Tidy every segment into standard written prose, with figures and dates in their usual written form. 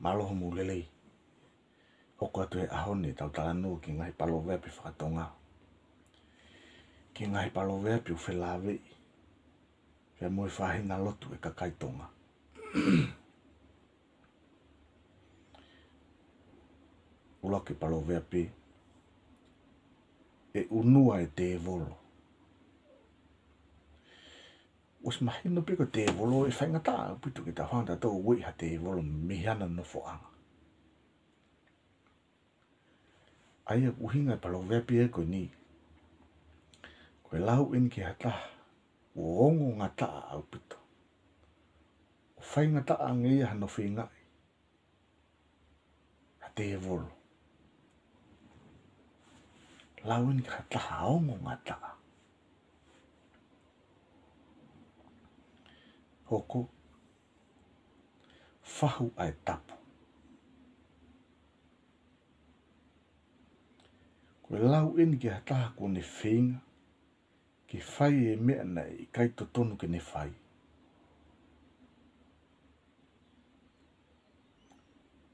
Maloho mulelei. Hoko atu e ahone tau talanu ki ngai palovea pe whakatonga. Ki ngai palovea pe uwhelawei. Pea moe whahina lotu e kakaitonga. Ula ke palovea pe. E unua e te volo. Os mahino pe ko te volo e whaingata. Putu ki ta whanga tau wei ha te volo mihana no foanga. Aia uhinga palovea pe e koe ni. Koe lau in ki hata. O ongo ngata au pito. O whaingata a ngia hano whingai. Ha te volo. Lau in ki hata ongo ngata. Hoko. Whahu ai tapu. Koe lau in ki hata ko ne whinga. Ki whai e mea nei i kai to tonu ke ne whai.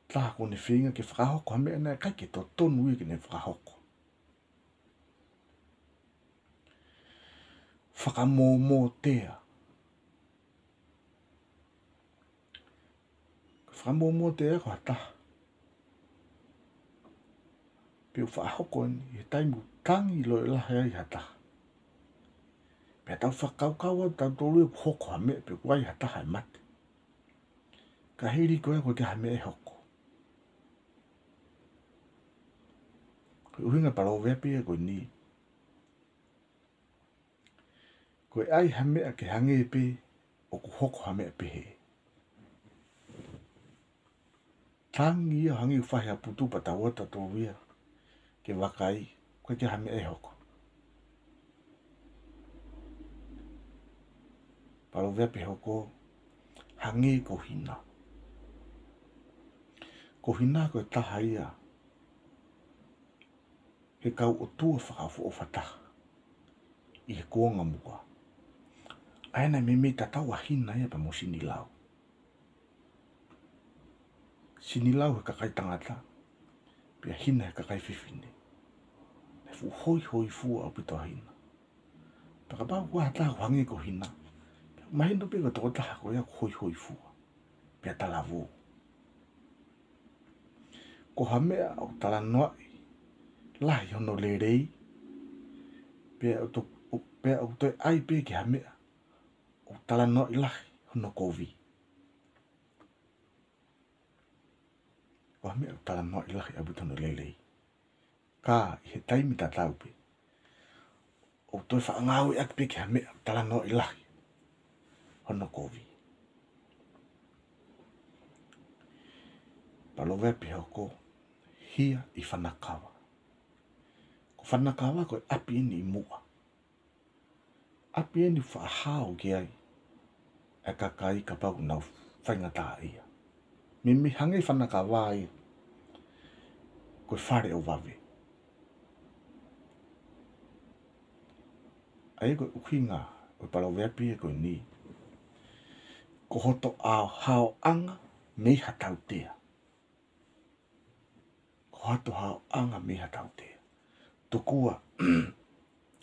Taha ko ne whinga ki whakahoko ha mea nei kai ki to tonu i ke ne whakahoko. Whakamōmō tea. Whakamōmō tea ko hata. Peo whakahoko ni he taimu tangi lo i lahe ai hata. Pea tau whakaukaua tau tolu e hoko ha mea peo wai hata hai mate. Ka hiri koe koe ke ha mea e hoko. Koe uhinga palovea pia koe ni. Koe ai ha mea ke hange pe o ku hoko ha mea pehe. Tangi ia hangi uwhahi a putu pa tau ata tō wia. Ke wakai koe ke ha mea e hoko. Palovea pe hoko hange ko hina. Ko hina koe taha ia. He kau o tua whakafu o whataha. I he kuonga mua. Aina me me tatau a hina ia pa mo sinilau. Sinilau he kakai tangata. Pia hina he kakai whiwhine. He fu hoi hoi fua au pito hina. Paka pau kua hata hange ko hina. Mahino pe ko toko taha ko ia hoi hoi fua. Pia talavu. Ko hamea au talanoai. Lahi hono le rei. Pia au toi ai pe ki hamea. O talanoai lahi hono kovi. Ko hamea au talanoai lahi abu tono le rei. Ka i he taimi tatau pe. O toi whaangau i ak pe ki hamea talanoai lahi hono kovi. Palovea pe hoko hia i whanakawa. Ko whanakawa koe api ini i mua. Api ini whaahao ki ai. E kakai ka pau nau whaingata ia. Mi hange whanakawa ai. Koe whare o wawe. Ai koe ukinga. Koe palovea pe koe ni. Ko hoto ao hao anga mei hatau tea. Ko hoto hao anga mei hatau tea. Tokua,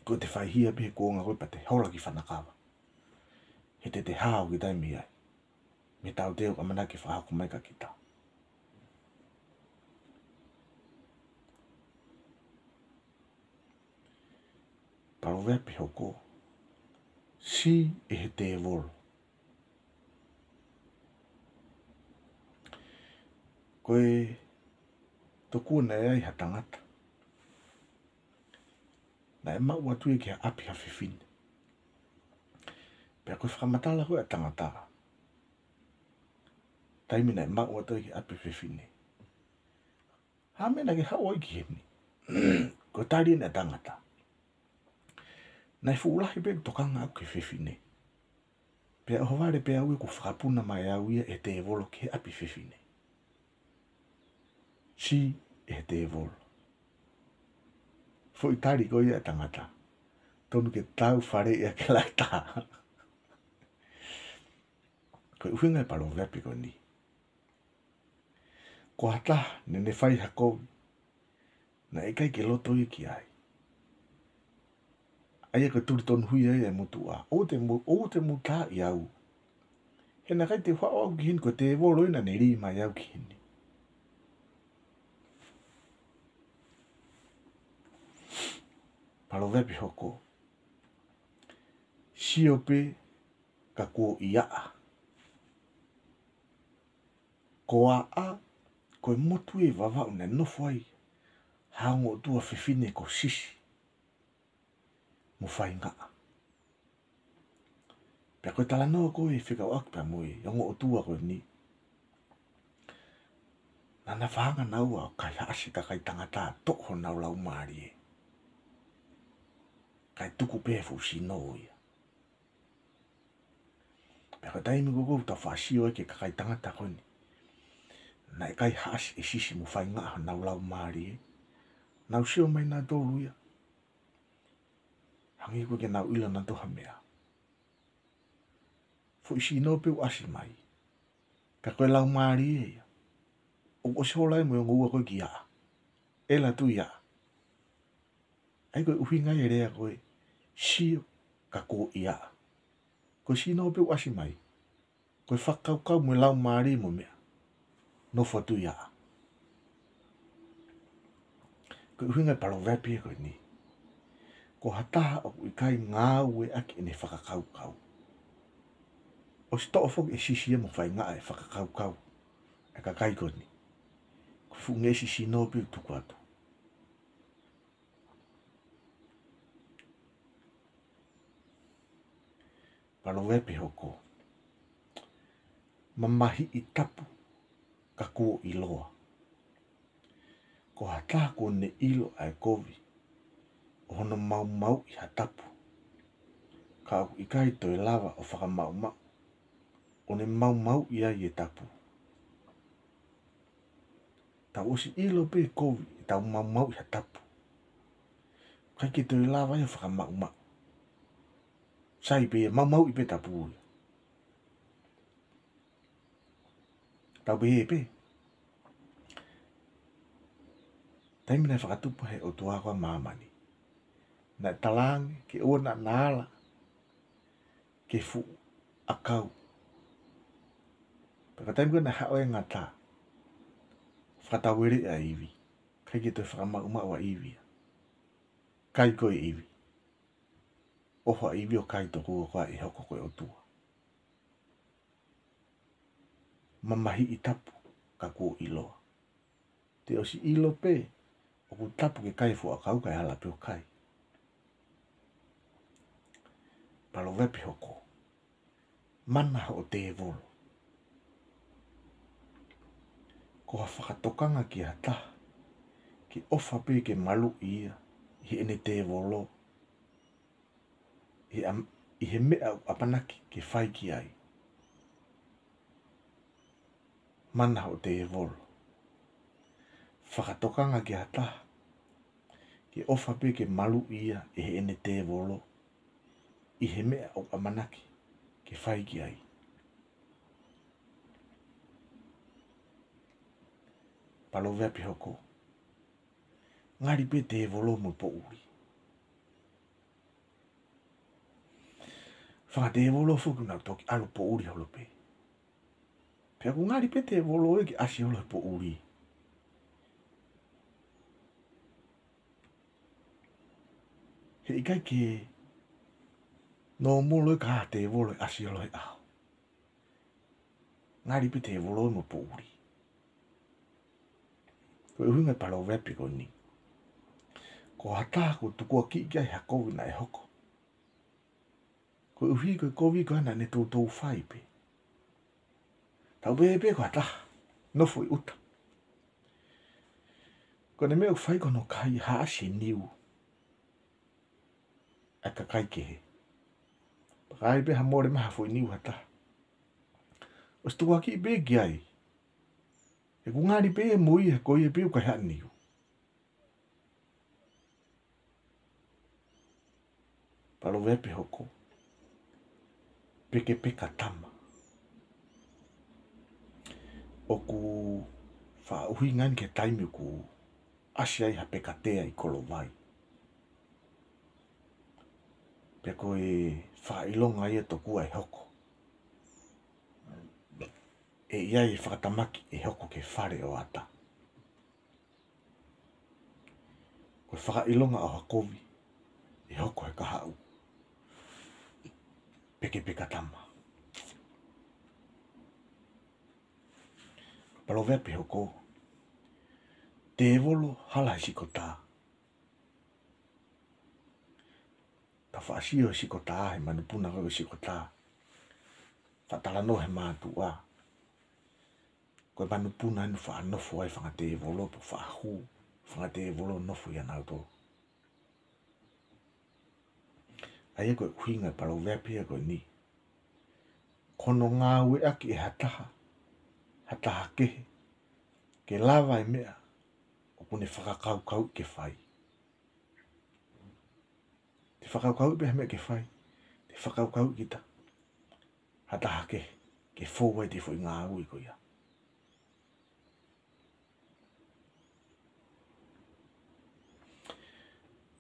ko te whaihia pe kuonga koe pa te hola ki whanakawa. He te hao ki taimi ai. Me tau teo ka mana ki whahako mai ka kita. Palovea pe hoko. Si e he te volo. Koe tokua na ai ha tangata. Na e mau atu e ki ha api ha whiwhine. Pea koe whakamatala koe a tangata. Taimi na e mau atu e ki api whiwhine. Ha mena ki hao i ki heni. Koe tari na tangata. Na e fuulahi pe tokanga au ki whiwhine. Pea ohavare pea ue ko whakapuna mai au ia e te volo ki api whiwhine. Si e te volo. Fo i tari ko ia tangata. Tonu ke tau whare ia ke lai tā. Koe uhinga e palovea pe ko ni. Ko hata ne fai hako na e kai ke loto i ki ai. Ai ka turi ton hui ai e mutua. O te muta i au. He na kai te whao au ki hin ko te volo ina ne ri mai au ki hin. Palo vepi hoko. Siope ka ko ia. Ko a ko motu e vava una no foi. Hango tua fifine ko sisi. Mo fai nga. Pea koe tala noa koe e whikau ak pia moe. Yongo o tua koe ni. Nana whanga nau au kai haasi ka kai tangata toko nau lau maari e. Kai tuku pefu si no ia. Pea koe taimi koko ta whaasio e ke kai tangata koe ni. Na e kai haasi e sisi mo fai nga nau lau maari e. Nau sio mai na tolu ia. Hangi koe ke nau ila na toha mea. Fo isi no peu asi mai. Ka koe lau maari e ia. O se hola e mo yongo ua koe ki a. E la tu ia. Ai koe uhi ngai e rea koe. Sio ka ko ia. Koe si no peu asi mai. Koe whakau kau mo lau maari mo mea. No fatu ia. Koe uhi ngai palo vepi e koe ni. Ko hataha o i kai ngā ue aki e ne whakakau kau. O si toa fok e sisi e mo whai ngā e whakakau kau. E ka kai koe ni. Koe fu ngesi si no peu tuku atu. Palo vepi hoko. Mamahi i tapu ka kua i loa. Ko hataha ko ne ilo ai kovi. O hono mau i hatapu. Ka au i kai toi lava o whaka mau. O ne mau i ai e tapu. Tau osi ilo pe kovi i tau mau i hatapu. Kai ke toi lava i o whaka mau. Sai pe mau i pe tapu. Tau pe he pe. Taimina e whakatupu he o tuakwa mamani. Na talangi ke o na nala. Ke fu akau. Paka taimina na hao e ngata. Whakatawere a iwi. Kai ke toi whakamau wa iwi. Kai koe iwi. Oho iwi o kai to kua kwa i hoko koe o tua. Mamahi i tapu ka kua i loa. Te osi ilo pe. O ku tapu ke kai fu akau kai hala pe o kai. Palo vepi hoko. Mana o te evolo. Ko ha whakatokanga ki hata. Ki ofa pe ke malu ia. Hi ene te evolo. I he mea apanaki ke whai ki ai. Mana o te evolo. Whakatokanga ki hata. Ki ofa pe ke malu ia. I he ene te evolo. I he mea o amanaki ke whai ki ai. Palo vepi hoko. Ngari pe te evolo mo po uri. Whaka te evolo fuku na toki alo po uri holo pe. Pea ku ngari pe te evolo e ki asi holo po uri. He ikai ke no molo e ka te evolo e asi holo e aho. Ngari pe te evolo mo po uri. Ko e hunga palo vepi ko ni. Ko hata ko tukua ki kia i hakovi na e hoko. Ko uhi ko kovi ko ana ne tō whai pe. Tau pe ko hata. Nofo i uta. Ko ne mea whai ko no kai haasi niu. A ka kai ke he. Pakai pe hamore maha fo i niu hata. O stua ki pe ki ai. E ku ngari pe e mui he koi e pe u kai haa niu. Palo vepi hoko. Peke peka tama. O ku whauhingan ke taimi ku asiai hape katea I kolo vai. Pe koe whailonga ia tokua I hoko. E iai whakatamaki e hoko ke whare o ata. Koe whakailonga o hakovi e hoko he kahau. Peke tama. Palovea pe hoko. Te evolo hala he sikota. Ta whaasio he sikota he manupuna koe sikota. Whatalano he mātua. Koe manupuna anu whaanofo ai whanga te evolo po whaahu. Whanga te evolo nofo I anau tō. Ai koe uhinga palovea pia koe ni. Kono ngā ue aki e hataha. Hataha kehe. Ke lava e mea. O pune whakakau ke whai. Te whakakau pe mea ke whai. Te whakakau kita. Hataha kehe. Ke fōwai te fōi ngā ue ko ia.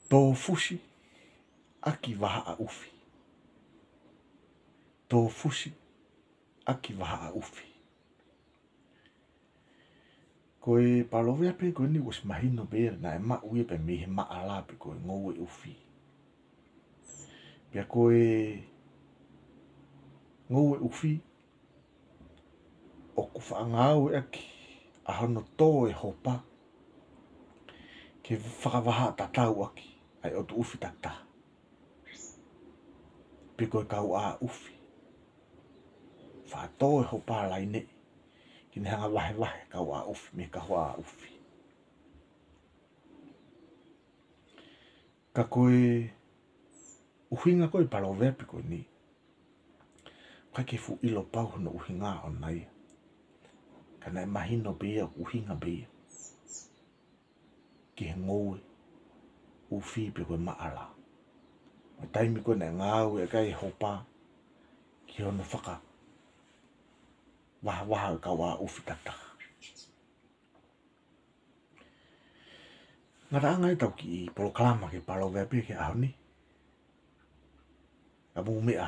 Tō fusi. Aki waha a ufi. Tō fusi. Aki waha a ufi. Koe palovea pe koe ni was mahino bea na e maa ue pe me he maa la pe koe ngou e ufi. Pea koe ngou e ufi o ku whaangau e aki a hono tō e hopa ke whakavaha tatau aki ai o tu ufi tata. Pe koe kau a ufi. Wha tō e hopa lai ne. Kine hanga wahe kau a ufi me ka hoa a ufi. Ka koe uhinga koe palovea pe koe ni. Kai ke fu ilo pau hono uhinga o nai. Kana e mahino bea uhinga bea. Ki he ngoue ufi pe koe maala. Ma taimi koe na ngāu e kai hopa ki hono whaka. Waha kau a ufi tata. Ngā ranga e tau ki I proklama ke palovea pe ke aho ni. Ka mumea.